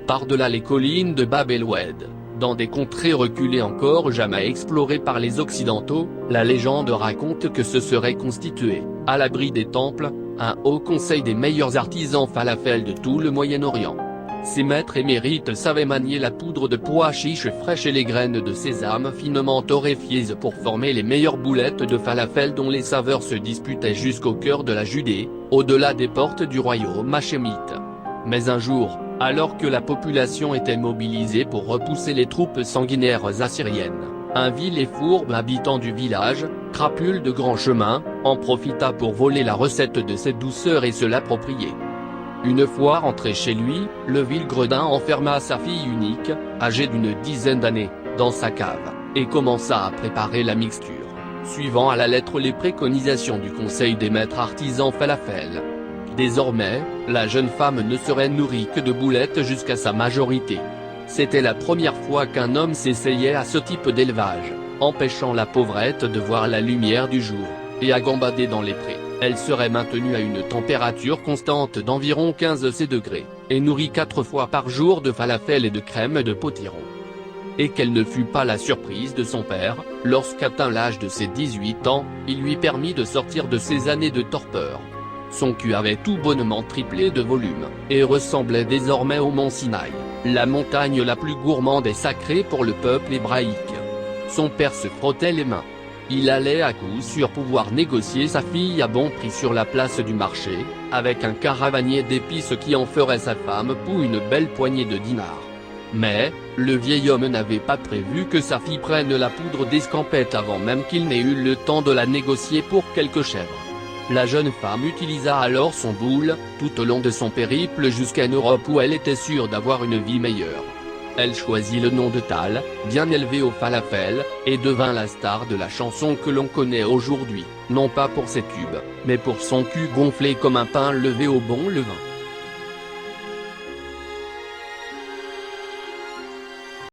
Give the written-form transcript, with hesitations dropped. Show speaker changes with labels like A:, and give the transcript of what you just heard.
A: par-delà les collines de Bab el-Oued, dans des contrées reculées encore jamais explorées par les Occidentaux, la légende raconte que se serait constitué, à l'abri des temples, un haut conseil des meilleurs artisans falafel de tout le Moyen-Orient. Ces maîtres émérites savaient manier la poudre de pois chiches fraîches et les graines de sésame finement torréfiées pour former les meilleures boulettes de falafel dont les saveurs se disputaient jusqu'au cœur de la Judée, au-delà des portes du royaume hachémite. Mais un jour, alors que la population était mobilisée pour repousser les troupes sanguinaires assyriennes, un vil et fourbe habitant du village, crapule de grand chemin, en profita pour voler la recette de cette douceur et se l'approprier. Une fois rentré chez lui, le vil gredin enferma sa fille unique, âgée d'une dizaine d'années, dans sa cave, et commença à préparer la mixture, suivant à la lettre les préconisations du conseil des maîtres artisans falafel. Désormais, la jeune femme ne serait nourrie que de boulettes jusqu'à sa majorité. C'était la première fois qu'un homme s'essayait à ce type d'élevage, empêchant la pauvrette de voir la lumière du jour, et à gambader dans les prés. Elle serait maintenue à une température constante d'environ 15 degrés, et nourrie 4 fois par jour de falafel et de crème de potiron. Et quelle ne fut pas la surprise de son père, lorsqu'atteint l'âge de ses 18 ans, il lui permit de sortir de ses années de torpeur. Son cul avait tout bonnement triplé de volume, et ressemblait désormais au mont Sinaï, la montagne la plus gourmande et sacrée pour le peuple hébraïque. Son père se frottait les mains. Il allait à coup sûr pouvoir négocier sa fille à bon prix sur la place du marché, avec un caravanier d'épices qui en ferait sa femme pour une belle poignée de dinars. Mais, le vieil homme n'avait pas prévu que sa fille prenne la poudre d'escampette avant même qu'il n'ait eu le temps de la négocier pour quelques chèvres. La jeune femme utilisa alors son boule, tout au long de son périple jusqu'en Europe où elle était sûre d'avoir une vie meilleure. Elle choisit le nom de Tal, bien élevé au falafel, et devint la star de la chanson que l'on connaît aujourd'hui, non pas pour ses tubes, mais pour son cul gonflé comme un pain levé au bon levain.